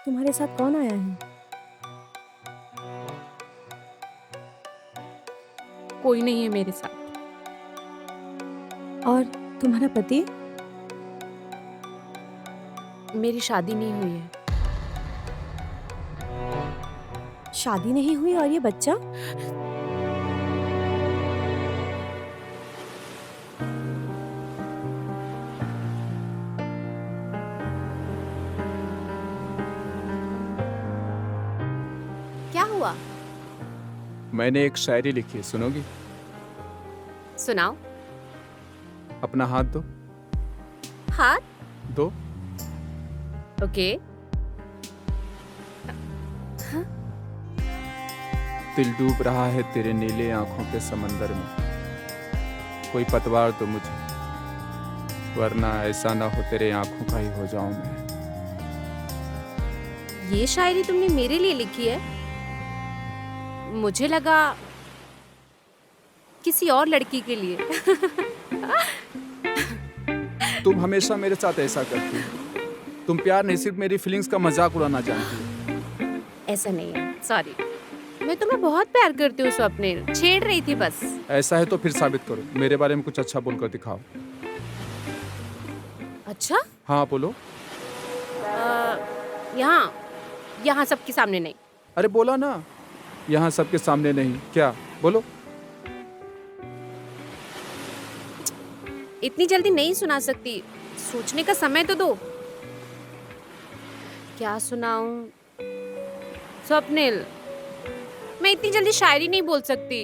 तुम्हारे साथ कौन आया है? कोई नहीं है मेरे साथ। और तुम्हारा पति? मेरी शादी नहीं हुई है। शादी नहीं हुई और ये बच्चा? क्या हुआ? मैंने एक शायरी लिखी है, सुनोगी? सुनाओ। अपना हाथ दो। हाथ? दो। ओके। दिल डूब रहा है तेरे नीले आंखों के समंदर में, कोई पतवार दो मुझे, वरना ऐसा ना हो तेरे आंखों का ही हो जाऊं मैं। ये शायरी तुमने मेरे लिए लिखी है? मुझे लगा किसी और लड़की के लिए। तुम हमेशा मेरे साथ ऐसा करती हो। तुम प्यार नहीं, सिर्फ मेरी फीलिंग्स का मजाक उड़ाना जानती हो। ऐसा नहीं है, सॉरी। मैं तुम्हें बहुत प्यार करती हूँ स्वप्निल, छेड़ रही थी बस। ऐसा है तो फिर साबित करो, मेरे बारे में कुछ अच्छा बोलकर दिखाओ। अच्छा? हाँ बोलो। यहाँ यहाँ सबके सामने नहीं। अरे बोला ना, यहाँ सबके सामने नहीं। क्या बोलो? इतनी जल्दी नहीं सुना सकती, सोचने का समय तो दो। क्या सुनाऊं? स्वप्निल, मैं इतनी जल्दी शायरी नहीं बोल सकती।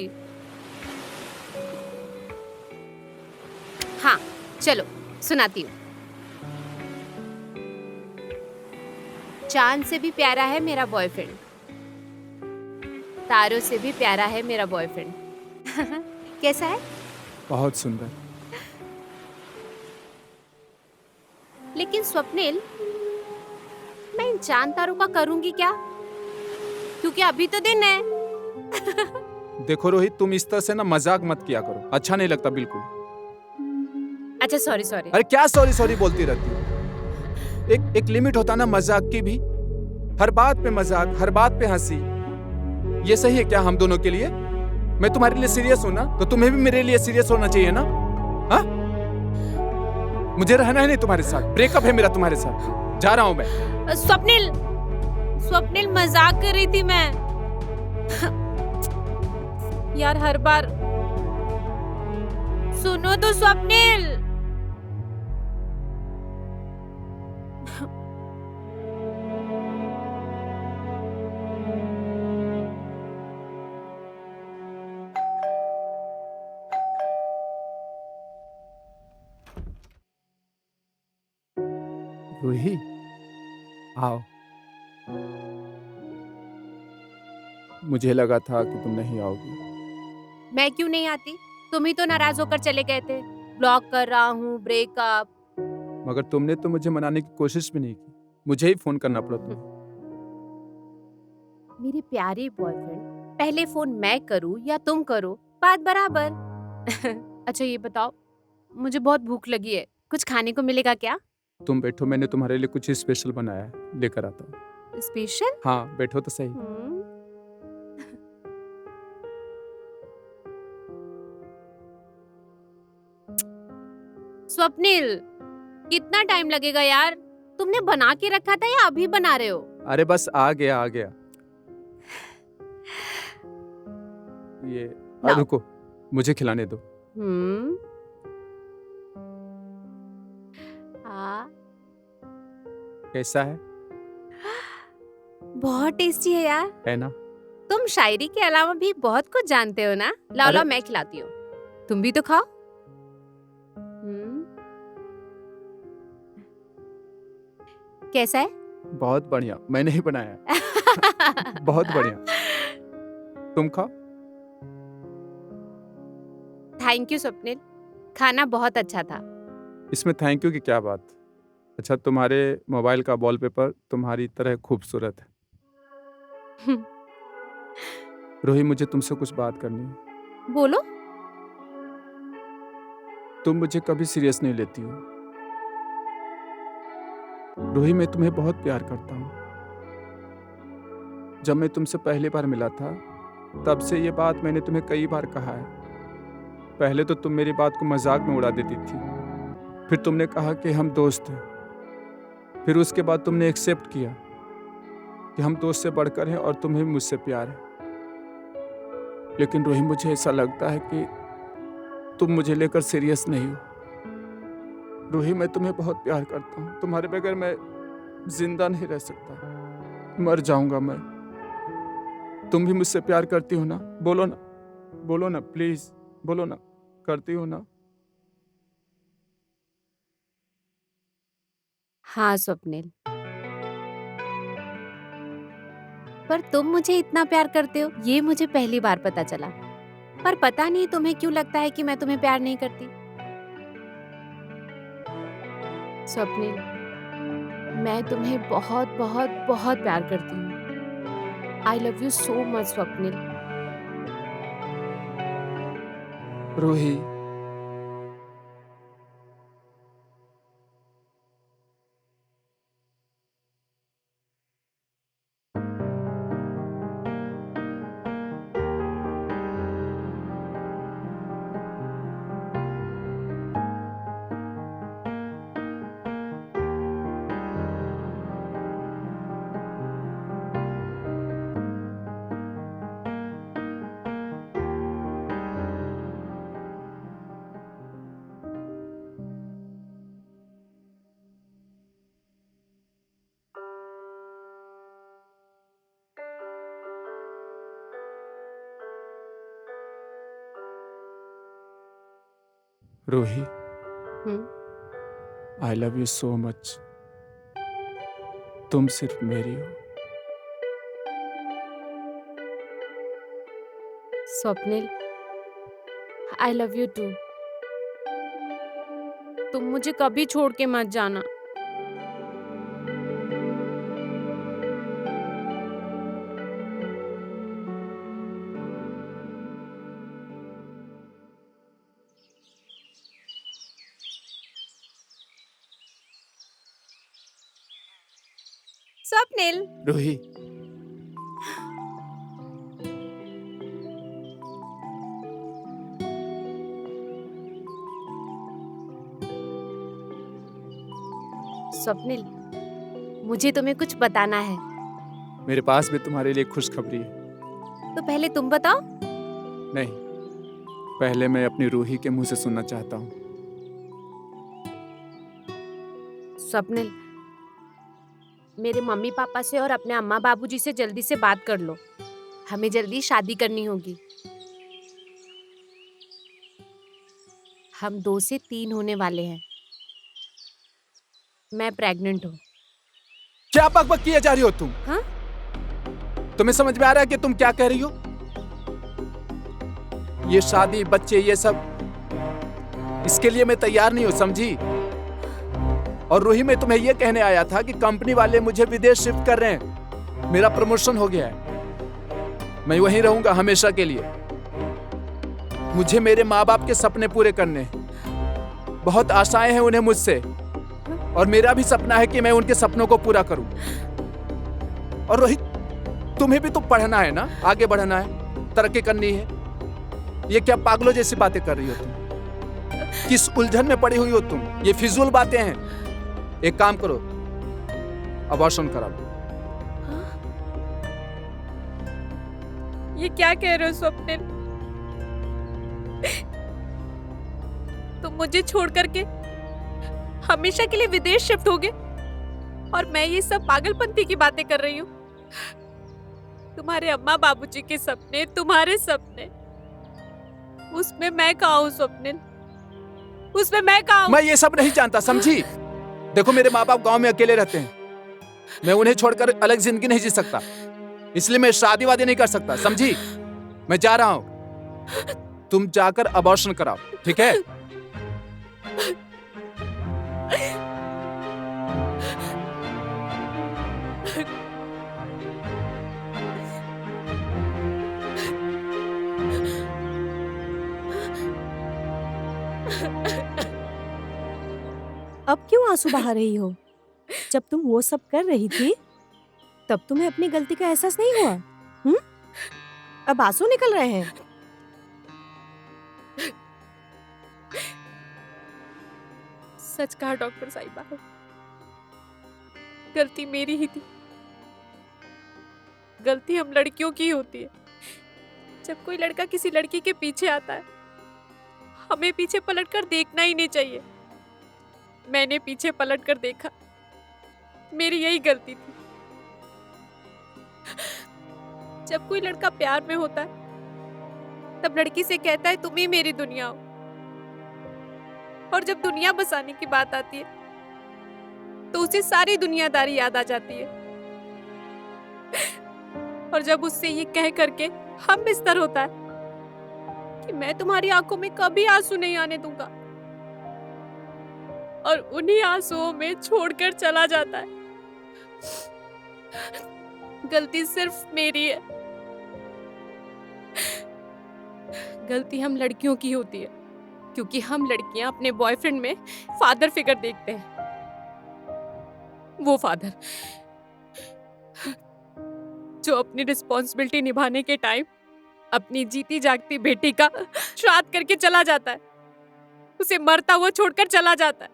हाँ चलो सुनाती हूँ। चांद से भी प्यारा है मेरा बॉयफ्रेंड, तारों से भी प्यारा है मेरा बॉयफ्रेंड। कैसा है? बहुत सुंदर। लेकिन स्वप्निल, मैं इन चांद तारों का करूंगी क्या? क्योंकि अभी तो दिन है। देखो रोहित, तुम इस तरह से ना मजाक मत किया करो, अच्छा नहीं लगता बिल्कुल। अच्छा सॉरी सॉरी। अरे क्या सॉरी सॉरी बोलती रहती हो? एक लिमिट होता ना मजाक की भी। हर बात पे मजाक, हर बात पे हंसी, ये सही है क्या हम दोनों के लिए? मैं तुम्हारे लिए सीरियस हूं ना, तो तुम्हें भी मेरे लिए सीरियस होना चाहिए ना। हाँ, मुझे रहना है नहीं तुम्हारे साथ, ब्रेकअप है मेरा तुम्हारे साथ, जा रहा हूं मैं। स्वप्निल, स्वप्निल मजाक कर रही थी मैं। यार हर बार सुनो तो स्वप्निल। रूही, आओ। मुझे लगा था कि तुम नहीं आओगी। मैं क्यों नहीं आती? तुम ही तो नाराज होकर चले गए थे, ब्लॉक कर रहा हूँ, ब्रेकअप। मगर तुमने तो मुझे मनाने की कोशिश भी नहीं की, मुझे ही फोन करना पड़ा तुम्हें। मेरी प्यारी बॉयफ्रेंड, पहले फोन मैं करूँ या तुम करो, बात बराबर। अच्छा ये बताओ, मुझे बहुत भूख लगी है, कुछ खाने को मिलेगा क्या? तुम बैठो, मैंने तुम्हारे लिए कुछ स्पेशल बनाया है, लेकर आता हूँ। स्पेशल? हाँ बैठो तो सही। स्वप्निल, कितना टाइम लगेगा यार? तुमने बना के रखा था या अभी बना रहे हो? अरे बस आ गया आ गया। ये लाओ। रुको, मुझे खिलाने दो। हाँ, कैसा है? बहुत टेस्टी है यार। है ना? तुम शायरी के अलावा भी बहुत कुछ जानते हो ना? लाओ अरे- लाओ मैं खिलाती हूँ, तुम भी तो खाओ। कैसा है? बहुत बढ़िया, मैंने ही बनाया है। बहुत बढ़िया। तुम खाओ। थैंक यू स्वप्निल, खाना बहुत अच्छा था। इसमें थैंक यू की क्या बात। अच्छा, तुम्हारे मोबाइल का वॉलपेपर तुम्हारी तरह खूबसूरत है। रोही, मुझे तुमसे कुछ बात करनी है। बोलो। तुम मुझे कभी सीरियस नहीं लेती हो। रोही, मैं तुम्हें बहुत प्यार करता हूँ। जब मैं तुमसे पहली बार मिला था तब से ये बात मैंने तुम्हें कई बार कहा है। पहले तो तुम मेरी बात को मजाक में उड़ा देती थी, फिर तुमने कहा कि हम दोस्त हैं, फिर उसके बाद तुमने एक्सेप्ट किया कि हम दोस्त से बढ़कर हैं और तुम्हें मुझसे प्यार है। लेकिन रोही, मुझे ऐसा लगता है कि तुम मुझे लेकर सीरियस नहीं हो। रोही, मैं तुम्हें बहुत प्यार करता हूँ। तुम्हारे बगैर मैं जिंदा नहीं रह सकता, मर जाऊंगा मैं। तुम भी मुझसे प्यार करती हो ना? बोलो ना, बोलो ना, प्लीज बोलो ना, करती हो ना? हाँ स्वप्निल, पर तुम मुझे इतना प्यार करते हो ये मुझे पहली बार पता चला। पर पता नहीं तुम्हें क्यों लगता है कि मैं तुम्हें प्यार नहीं करती। स्वप्निल, मैं तुम्हें बहुत बहुत बहुत प्यार करती हूँ। I love you so much Swapnil. Rohi, Rohi, I love you so much. तुम सिर्फ मेरी हो। Swapnil, I love you too. तुम मुझे कभी छोड़ के मत जाना। स्वप्निल, रोही, स्वप्निल, मुझे तुम्हें कुछ बताना है। मेरे पास भी तुम्हारे लिए खुशखबरी है। तो पहले तुम बताओ। नहीं, पहले मैं अपनी रूही के मुंह से सुनना चाहता हूँ। स्वप्निल, मेरे मम्मी पापा से और अपने अम्मा बाबूजी से जल्दी से बात कर लो। हमें जल्दी शादी करनी होगी। हम 2 से 3 होने वाले हैं। मैं प्रेग्नेंट हूँ। क्या बकबक किए जा रही हो तुम? हाँ? तुम्हें समझ में आ रहा है कि तुम क्या कह रही हो? ये शादी, बच्चे, ये सब, इसके लिए मैं तैयार नहीं हूं, समझी? और रूही, मैं तुम्हें यह कहने आया था कि कंपनी वाले मुझे विदेश शिफ्ट कर रहे हैं। मेरा प्रमोशन हो गया है, मैं वहीं रहूंगा हमेशा के लिए। मुझे मेरे माँ बाप के सपने पूरे करने हैं। बहुत आशाएं हैं उन्हें मुझसे, और मेरा भी सपना है कि मैं उनके सपनों को पूरा करूं। और रोहित, तुम्हें भी तो पढ़ना है ना, आगे बढ़ना है, तरक्की करनी है। ये क्या पागलों जैसी बातें कर रही हो तुम? किस उलझन में पड़ी हुई हो तुम? ये फिजूल बातें हैं। एक काम करो, अबॉर्शन करा लो। ये क्या कह रहे हो स्वप्निल? तुम मुझे छोड़ करके हमेशा के लिए विदेश शिफ्ट हो गए, और मैं ये सब पागलपंती की बातें कर रही हूँ। तुम्हारे अम्मा बाबूजी के सपने, तुम्हारे सपने, उसमें मैं कहाँ हूँ स्वप्निल? उसमें मैं कहाँ हूँ? मैं ये सब नहीं जानता, समझी? देखो, मेरे माँ बाप गांव में अकेले रहते हैं। मैं उन्हें छोड़कर अलग जिंदगी नहीं जी सकता, इसलिए मैं शादी वादी नहीं कर सकता, समझी? मैं जा रहा हूं, तुम जाकर अबॉर्शन कराओ, ठीक है? अब क्यों आंसू बहा रही हो? जब तुम वो सब कर रही थी तब तुम्हें अपनी गलती का एहसास नहीं हुआ? हम्म? अब आंसू निकल रहे हैं। सच कहा डॉक्टर साहिबा, गलती मेरी ही थी। गलती हम लड़कियों की ही होती है। जब कोई लड़का किसी लड़की के पीछे आता है, हमें पीछे पलटकर देखना ही नहीं चाहिए। मैंने पीछे पलटकर देखा, मेरी यही गलती थी। जब कोई लड़का प्यार में होता है, तब लड़की से कहता है तुम ही मेरी दुनिया हो। और जब दुनिया बसाने की बात आती है, तो उसे सारी दुनियादारी याद आ जाती है। और जब उससे ये कह करके हम बिस्तर होता है कि मैं तुम्हारी आंखों में कभी आंसू नहीं आने दूंगा, और उन्हीं आंसुओं में छोड़कर चला जाता है। गलती सिर्फ मेरी है। गलती हम लड़कियों की होती है, क्योंकि हम लड़कियां अपने बॉयफ्रेंड में फादर फिगर देखते हैं। वो फादर जो अपनी रिस्पॉन्सिबिलिटी निभाने के टाइम अपनी जीती जागती बेटी का श्राद्ध करके चला जाता है, उसे मरता हुआ छोड़कर चला जाता है।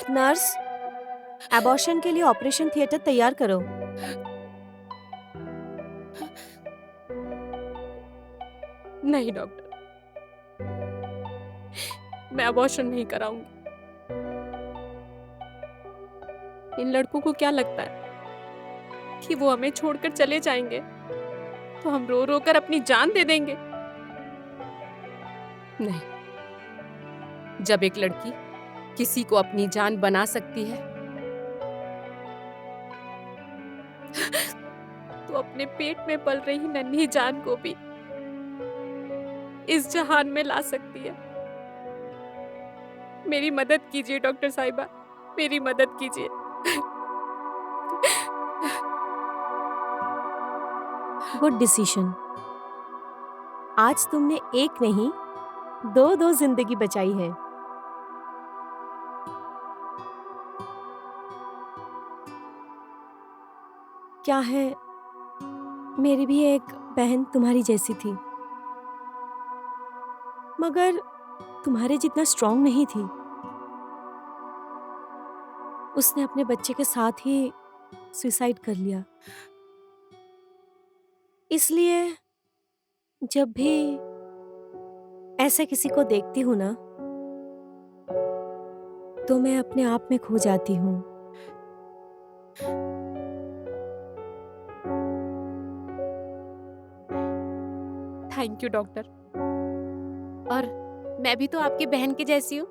नर्स, एबॉर्शन के लिए ऑपरेशन थिएटर तैयार करो। नहीं डॉक्टर, मैं अबॉर्शन नहीं कराऊंगी। इन लड़कों को क्या लगता है कि वो हमें छोड़कर चले जाएंगे तो हम रो रो कर अपनी जान दे देंगे? नहीं, जब एक लड़की किसी को अपनी जान बना सकती है, तो अपने पेट में पल रही नन्ही जान को भी इस जहान में ला सकती है। मेरी मदद कीजिए डॉक्टर साहिबा, मेरी मदद कीजिए। Good decision. आज तुमने एक नहीं, दो जिंदगी बचाई है। क्या है, मेरी भी एक बहन तुम्हारी जैसी थी, मगर तुम्हारे जितना स्ट्रांग नहीं थी। उसने अपने बच्चे के साथ ही सुसाइड कर लिया। इसलिए जब भी ऐसे किसी को देखती हूँ ना, तो मैं अपने आप में खो जाती हूँ। Thank you doctor. और मैं भी तो आपकी बहन की जैसी हूँ।